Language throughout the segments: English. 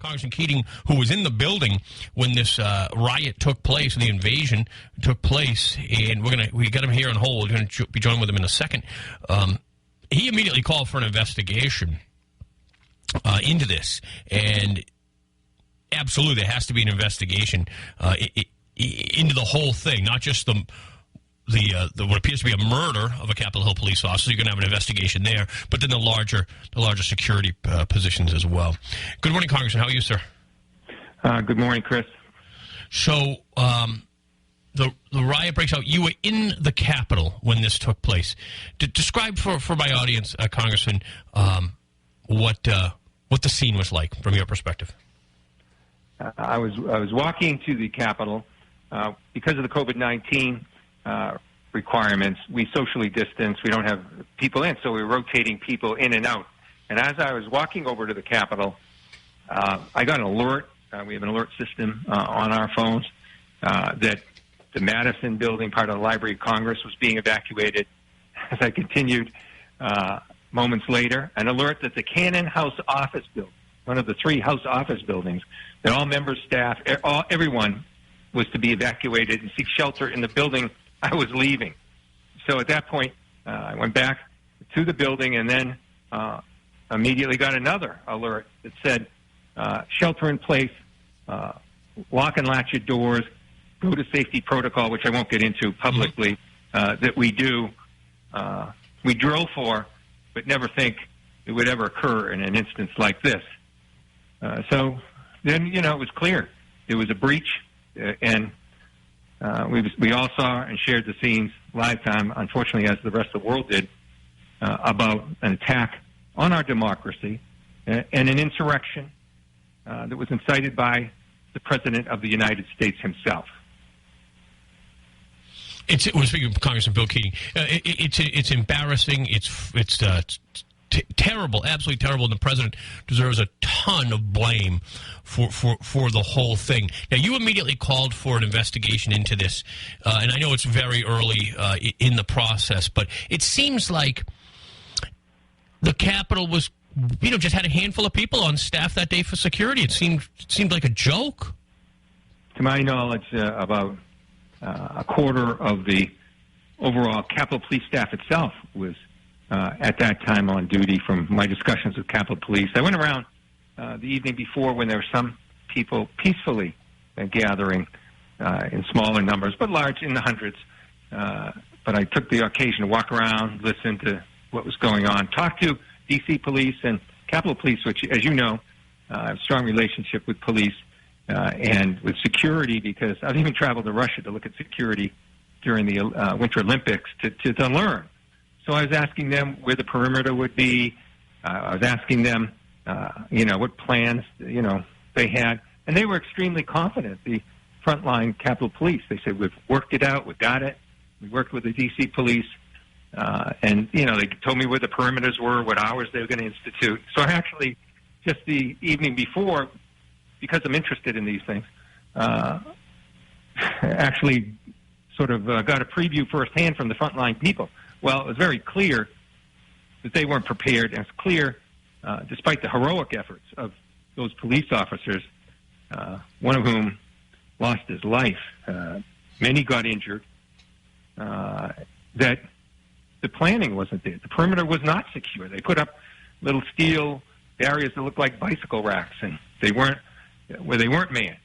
Congressman Keating, who was in the building when this riot took place, the invasion took place, and we got him here on hold. We're going to be joined with him in a second. He immediately called for an investigation into this, and absolutely, there has to be an investigation into the whole thing, not just the what appears to be a murder of a Capitol Hill police officer. You're going to have an investigation there, but then the larger security positions as well. Good morning, Congressman. How are you, sir? Good morning, Chris. So the riot breaks out. You were in the Capitol when this took place. Describe for my audience, Congressman, what the scene was like from your perspective. I was walking to the Capitol because of the COVID-19 requirements. We socially distance. We don't have people in, so we're rotating people in and out. And as I was walking over to the Capitol, I got an alert. We have an alert system on our phones that the Madison building, part of the Library of Congress, was being evacuated. As I continued moments later, an alert that the Cannon House office building, one of the 3 House office buildings, that all members, staff, everyone was to be evacuated and seek shelter in the building I was leaving. So at that point, I went back to the building and then immediately got another alert that said, shelter in place, lock and latch your doors, go to safety protocol, which I won't get into publicly, that we do. We drill for, but never think it would ever occur in an instance like this. So then, it was clear. It was a breach, and we all saw and shared the scenes live time, unfortunately, as the rest of the world did, about an attack on our democracy and an insurrection that was incited by the President of the United States himself. We're speaking of Congressman Bill Keating. It's embarrassing. It's terrible, absolutely terrible, and the president deserves a ton of blame for the whole thing. Now, you immediately called for an investigation into this, and I know it's very early in the process, but it seems like the Capitol was, just had a handful of people on staff that day for security. It seemed like a joke. To my knowledge, about a quarter of the overall Capitol Police staff itself was at that time on duty from my discussions with Capitol Police. I went around the evening before when there were some people peacefully gathering in smaller numbers, but large in the hundreds. But I took the occasion to walk around, listen to what was going on, talk to D.C. Police and Capitol Police, which, as you know, I have a strong relationship with police and with security, because I've even traveled to Russia to look at security during the Winter Olympics to learn. So I was asking them where the perimeter would be. I was asking them, what plans, they had. And they were extremely confident, the frontline Capitol Police. They said, we've worked it out, we've got it. We worked with the D.C. Police. And, they told me where the perimeters were, what hours they were going to institute. So I actually, just the evening before, because I'm interested in these things, actually sort of got a preview firsthand from the frontline people. Well, it was very clear that they weren't prepared, and it's clear, despite the heroic efforts of those police officers, one of whom lost his life, many got injured, that the planning wasn't there. The perimeter was not secure. They put up little steel barriers that looked like bicycle racks, and they weren't manned.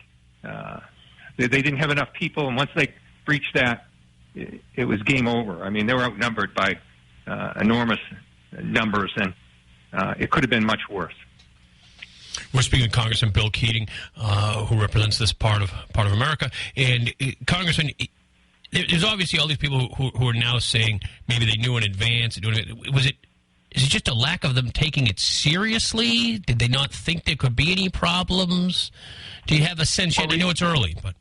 They didn't have enough people, and once they breached that, it was game over. I mean, they were outnumbered by enormous numbers, and it could have been much worse. We're speaking to Congressman Bill Keating, who represents this part of America. And Congressman, there's obviously all these people who are now saying maybe they knew in advance. Is it just a lack of them taking it seriously? Did they not think there could be any problems? Do you have a sense yet? I know it's early, but.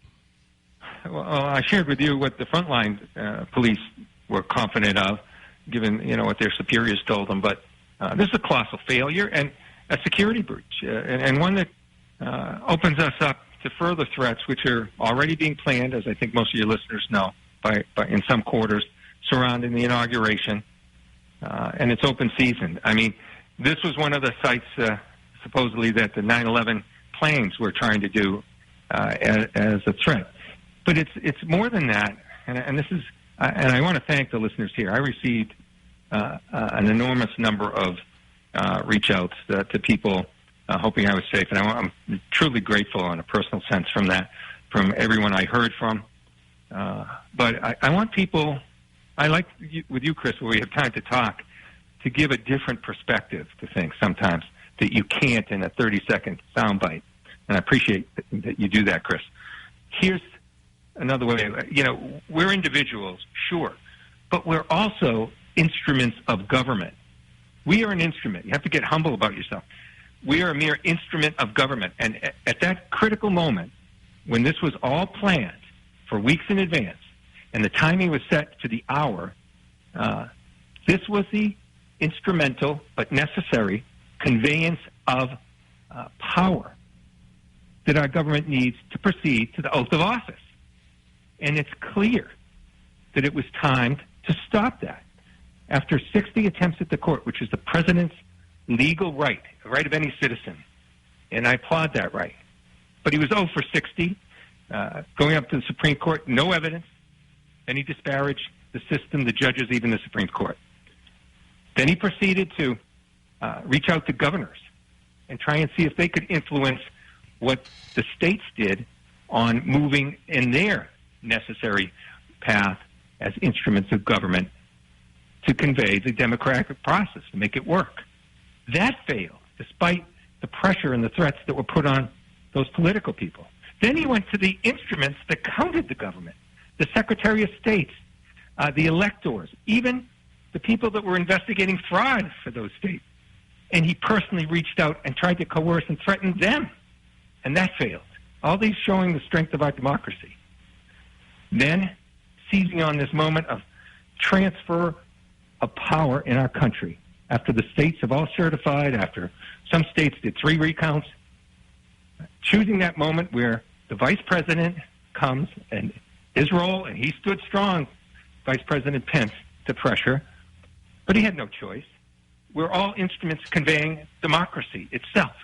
Well, I shared with you what the frontline police were confident of, given what their superiors told them. But this is a colossal failure and a security breach, and one that opens us up to further threats, which are already being planned, as I think most of your listeners know, by in some quarters surrounding the inauguration, and it's open season. I mean, this was one of the sites supposedly that the 9/11 planes were trying to do as a threat. But it's more than that, and this is, and I want to thank the listeners here. I received an enormous number of reach outs to people hoping I was safe, and I'm truly grateful in a personal sense from everyone I heard from. But I want people, I like with you, Chris, where we have time to talk, to give a different perspective to things sometimes that you can't in a 30-second soundbite. And I appreciate that you do that, Chris. Here's another way. We're individuals, sure, but we're also instruments of government. We are an instrument. You have to get humble about yourself. We are a mere instrument of government. And at that critical moment, when this was all planned for weeks in advance, and the timing was set to the hour, this was the instrumental but necessary conveyance of power that our government needs to proceed to the oath of office. And it's clear that it was timed to stop that. After 60 attempts at the court, which is the president's legal right, the right of any citizen, and I applaud that right. But he was 0 for 60, going up to the Supreme Court, no evidence, and he disparaged the system, the judges, even the Supreme Court. Then he proceeded to reach out to governors and try and see if they could influence what the states did on moving in their necessary path as instruments of government to convey the democratic process, to make it work. That failed, despite the pressure and the threats that were put on those political people. Then he went to the instruments that counted the government, the Secretary of States, the electors, even the people that were investigating fraud for those states. And he personally reached out and tried to coerce and threaten them. And that failed. All these showing the strength of our democracy. Then, seizing on this moment of transfer of power in our country, after the states have all certified, after some states did 3 recounts, choosing that moment where the vice president comes and his role, and he stood strong, Vice President Pence, to pressure, but he had no choice. We're all instruments conveying democracy itself.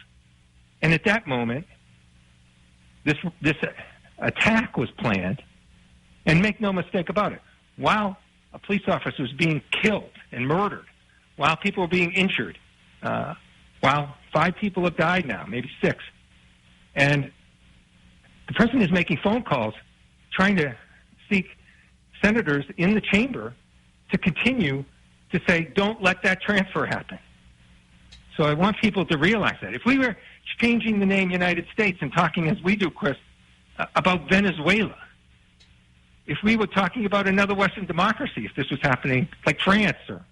And at that moment, this attack was planned, and make no mistake about it, while a police officer was being killed and murdered, while people were being injured, while 5 people have died now, maybe 6, and the president is making phone calls trying to seek senators in the chamber to continue to say, don't let that transfer happen. So I want people to realize that. If we were changing the name United States and talking as we do, Chris, about Venezuela, if we were talking about another Western democracy, if this was happening like France or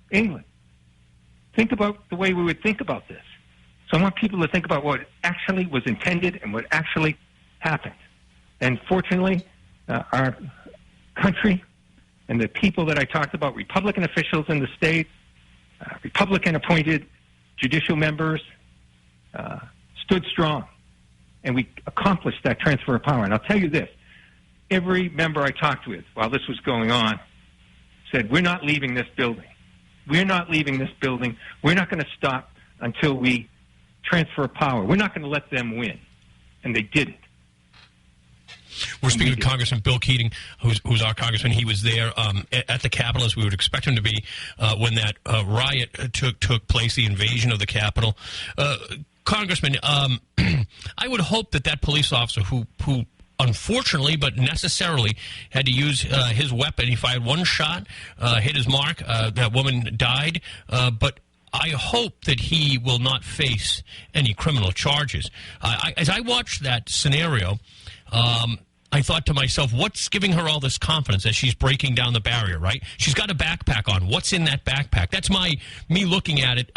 England, think about the way we would think about this. So I want people to think about what actually was intended and what actually happened. And fortunately, our country and the people that I talked about, Republican officials in the state, Republican-appointed judicial members, stood strong. And we accomplished that transfer of power. And I'll tell you this, every member I talked with while this was going on said, we're not leaving this building. We're not leaving this building. We're not going to stop until we transfer power. We're not going to let them win. And they did it. We're speaking to Congressman Bill Keating, who's our congressman. He was there at the Capitol, as we would expect him to be, when that riot took place, the invasion of the Capitol. Congressman, I would hope that police officer who unfortunately but necessarily had to use his weapon, he fired 1 shot, hit his mark, that woman died, but I hope that he will not face any criminal charges. As I watched that scenario, I thought to myself, what's giving her all this confidence as she's breaking down the barrier, right? She's got a backpack on. What's in that backpack? That's me looking at it,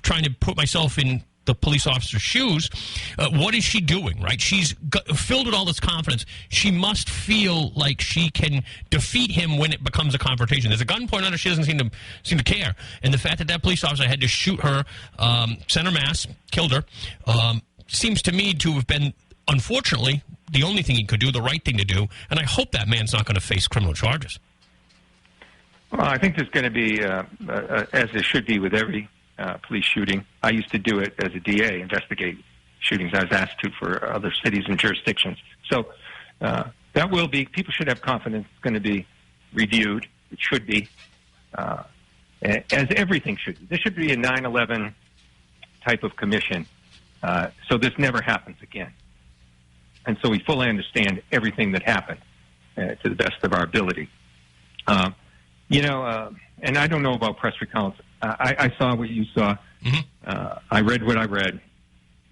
trying to put myself in the police officer's shoes. What is she doing, right? She's filled with all this confidence. She must feel like she can defeat him when it becomes a confrontation. There's a gun pointed at her. She doesn't seem to care. And the fact that police officer had to shoot her, sent her mass, killed her, seems to me to have been, unfortunately, the only thing he could do, the right thing to do. And I hope that man's not going to face criminal charges. Well, I think there's going to be, as there should be with every police shooting. I used to do it as a DA, investigate shootings. I was asked to for other cities and jurisdictions. So that will be, people should have confidence it's going to be reviewed. It should be, as everything should be. There should be a 9/11 type of commission, so this never happens again. And so we fully understand everything that happened to the best of our ability. And I don't know about press recounts. I saw what you saw. Mm-hmm. I read what I read.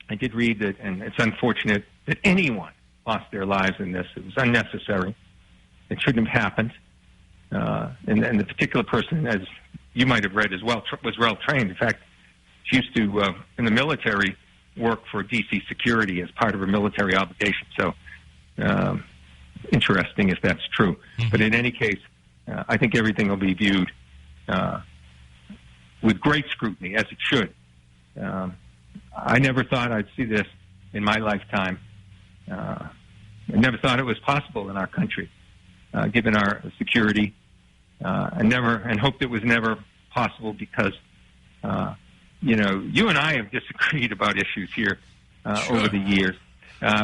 I did read that, and it's unfortunate that anyone lost their lives in this. It was unnecessary. It shouldn't have happened. And the particular person, as you might have read as well, was well trained. In fact, she used to, in the military, work for D.C. security as part of her military obligation. So, interesting if that's true. Mm-hmm. But in any case, I think everything will be viewed with great scrutiny, as it should. I never thought I'd see this in my lifetime. I never thought it was possible in our country, given our security, and hoped it was never possible because, you and I have disagreed about issues here over the years.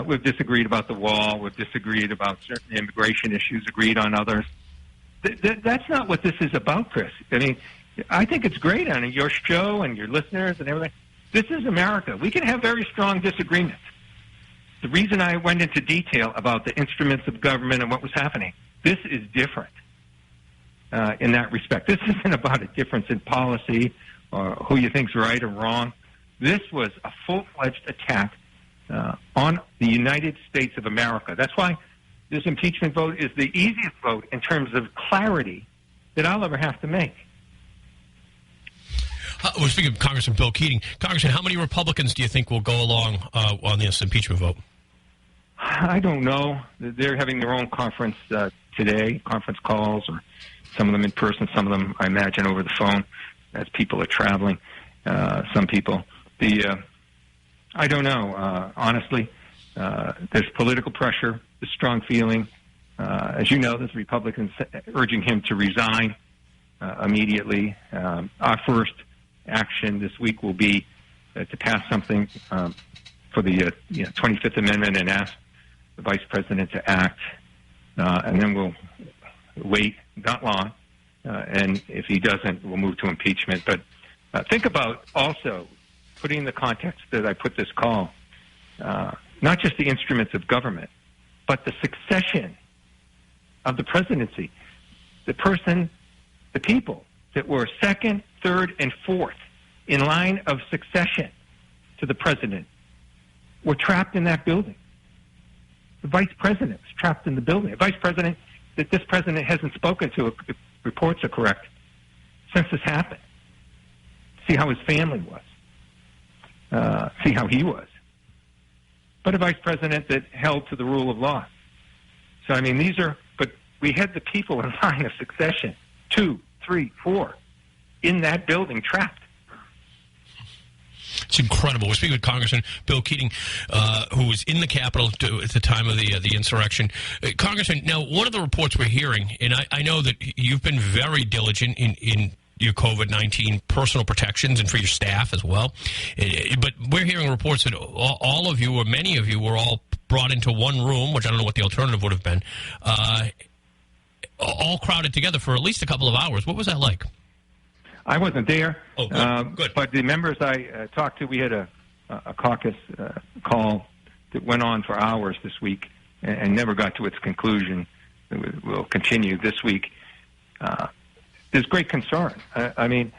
We've disagreed about the wall. We've disagreed about certain immigration issues, agreed on others. That's not what this is about, Chris. I mean, I think it's great on your show and your listeners and everything. This is America. We can have very strong disagreements. The reason I went into detail about the instruments of government and what was happening, this is different in that respect. This isn't about a difference in policy or who you think's right or wrong. This was a full-fledged attack on the United States of America. That's why this impeachment vote is the easiest vote in terms of clarity that I'll ever have to make. We're speaking of Congressman Bill Keating. Congressman, how many Republicans do you think will go along on this impeachment vote? I don't know. They're having their own conference today, conference calls, or some of them in person, some of them, I imagine, over the phone as people are traveling, some people. I don't know. Honestly, there's political pressure, there's strong feeling. As you know, there's Republicans urging him to resign immediately. Our first action this week will be to pass something for the 25th Amendment and ask the Vice President to act. And then we'll wait, not long. And if he doesn't, we'll move to impeachment. But think about also putting in the context that I put this call, not just the instruments of government, but the succession of the presidency. The people that were second, third, and fourth in line of succession to the president were trapped in that building. The vice president was trapped in the building. A vice president that this president hasn't spoken to, if reports are correct, since this happened. See how his family was. See how he was. But a vice president that held to the rule of law. So, I mean, but we had the people in line of succession, 2, 3, 4, in that building trapped. It's incredible. We're speaking with Congressman Bill Keating, who was in the Capitol at the time of the insurrection. Congressman, now, one of the reports we're hearing, and I know that you've been very diligent in your COVID-19 personal protections and for your staff as well. But we're hearing reports that all of you, or many of you, were all brought into one room, which I don't know what the alternative would have been, all crowded together for at least a couple of hours. What was that like? I wasn't there. Oh, good. But the members I talked to, we had a caucus call that went on for hours this week and never got to its conclusion. It will continue this week. There's great concern. I mean,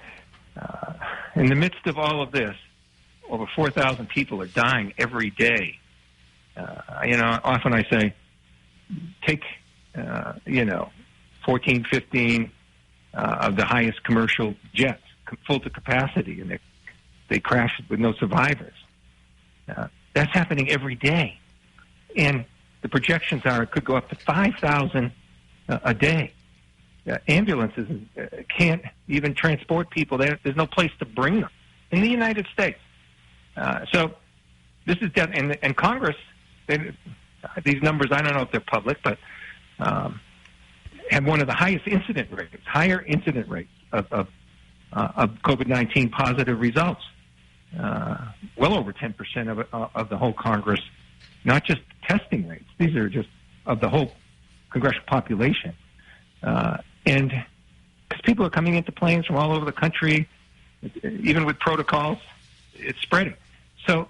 in the midst of all of this, over 4,000 people are dying every day. Often I say, take, 14, 15 of the highest commercial jets, full to capacity, and they crashed with no survivors. That's happening every day. And the projections are it could go up to 5,000 a day. Ambulances can't even transport people. There's no place to bring them in the United States. So this is death. And Congress, these numbers, I don't know if they're public, but have one of the highest incident rates, higher incident rates of COVID-19 positive results well over 10% of the whole Congress, not just testing rates. These are just of the whole congressional population. And because people are coming into planes from all over the country, even with protocols, it's spreading. So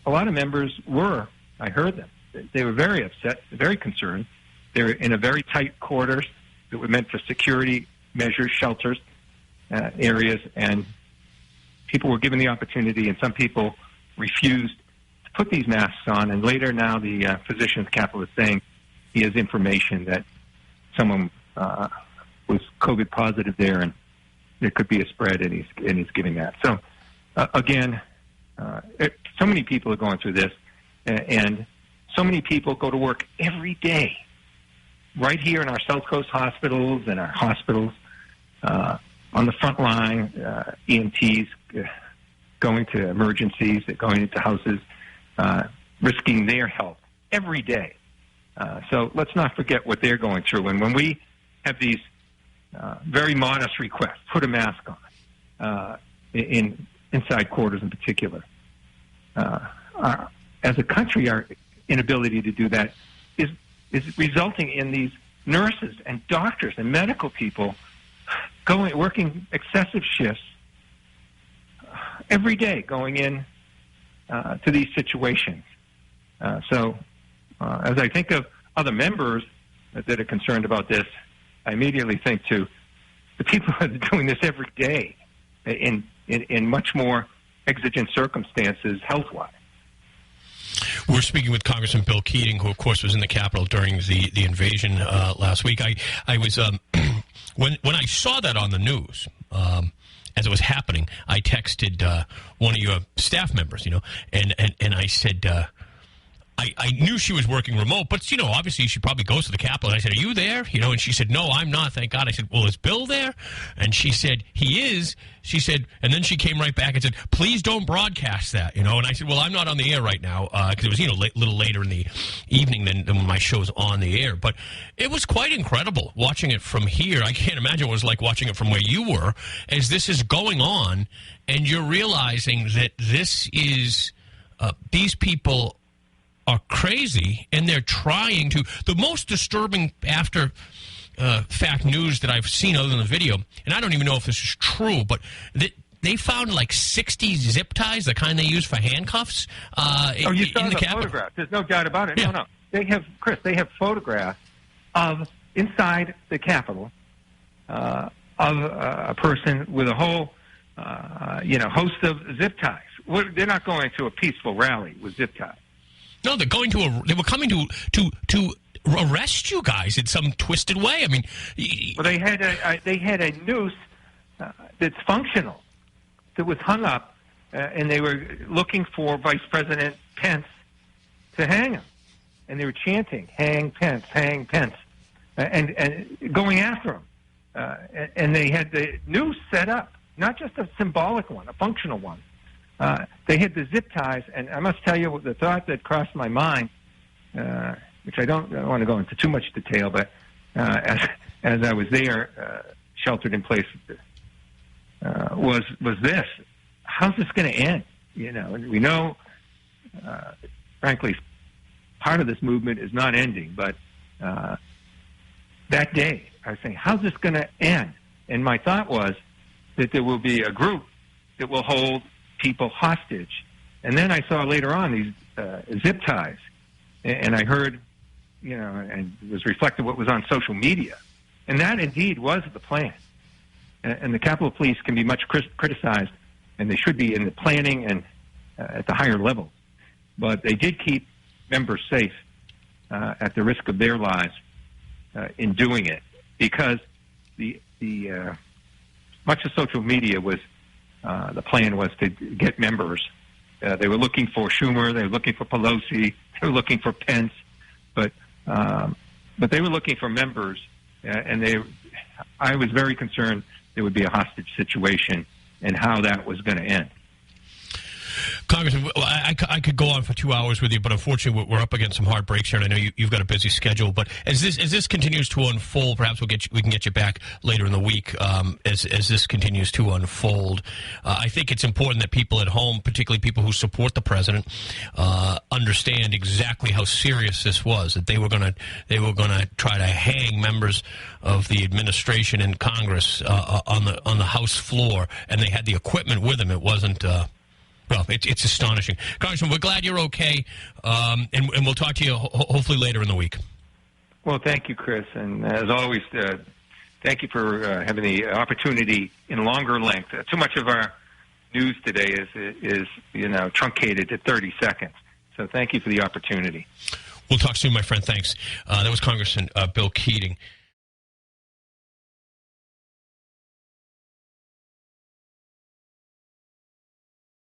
a lot of members were, I heard them, they were very upset, very concerned. They were in a very tight quarters that were meant for security measures, shelters, areas, and people were given the opportunity, and some people refused to put these masks on. And later now the physician at the Capitol is saying he has information that someone was COVID positive there, and there could be a spread, and he's giving that. So, again, so many people are going through this, and so many people go to work every day, right here in our South Coast hospitals and our hospitals, on the front line, EMTs going to emergencies, going into houses, risking their health every day. So let's not forget what they're going through. And when we have these very modest requests, put a mask on, in inside quarters in particular, as a country, our inability to do that is resulting in these nurses and doctors and medical people working excessive shifts every day, going in to these situations. So as I think of other members that are concerned about this, I immediately think to the people that are doing this every day in much more exigent circumstances health-wise. We're speaking with Congressman Bill Keating, who, of course, was in the Capitol during the invasion last week. I was when I saw that on the news as it was happening, I texted one of your staff members, and I said, I knew she was working remote, but, obviously she probably goes to the Capitol. And I said, are you there? And she said, no, I'm not, thank God. I said, well, is Bill there? And she said, he is. She said, and then she came right back and said, please don't broadcast that, And I said, well, I'm not on the air right now, because it was, a little later in the evening than when my show's on the air. But it was quite incredible watching it from here. I can't imagine what it was like watching it from where you were, as this is going on, and you're realizing that this is, these people are crazy, and they're trying to. The most disturbing after fact news that I've seen other than the video, and I don't even know if this is true, but they found like 60 zip ties, the kind they use for handcuffs, you saw in the Capitol. Photograph. There's no doubt about it. Yeah. No. They have photographs of inside the Capitol of a person with a whole host of zip ties. They're not going to a peaceful rally with zip ties. No, they were coming to arrest you guys in some twisted way. I mean, well, they had a noose that's functional that was hung up, and they were looking for Vice President Pence to hang him, and they were chanting "Hang Pence, hang Pence," and going after him, and they had the noose set up, not just a symbolic one, a functional one. They had the zip ties, and I must tell you the thought that crossed my mind, which I don't want to go into too much detail, but as I was there, sheltered in place, was this: how's this going to end? And we know, frankly, part of this movement is not ending, but that day I was saying, how's this going to end? And my thought was that there will be a group that will hold people hostage. And then I saw later on these zip ties, and I heard, and it was reflected what was on social media. And that indeed was the plan. And the Capitol Police can be much criticized, and they should be in the planning and at the higher levels. But they did keep members safe at the risk of their lives in doing it, because the much of social media was the plan was to get members. They were looking for Schumer, they were looking for Pelosi, they were looking for Pence, but they were looking for members, and I was very concerned there would be a hostage situation and how that was going to end. Congressman, I could go on for 2 hours with you, but unfortunately we're up against some hard breaks here, and I know you've got a busy schedule. But as this continues to unfold, perhaps we can get you back later in the week. As this continues to unfold, I think it's important that people at home, particularly people who support the president, understand exactly how serious this was. That they were going to try to hang members of the administration and Congress on the House floor, and they had the equipment with them. It wasn't. Well, it's astonishing. Congressman, we're glad you're okay, and we'll talk to you hopefully later in the week. Well, thank you, Chris, and as always, thank you for having the opportunity in longer length. Too much of our news today is truncated to 30 seconds. So thank you for the opportunity. We'll talk soon, my friend. Thanks. That was Congressman Bill Keating.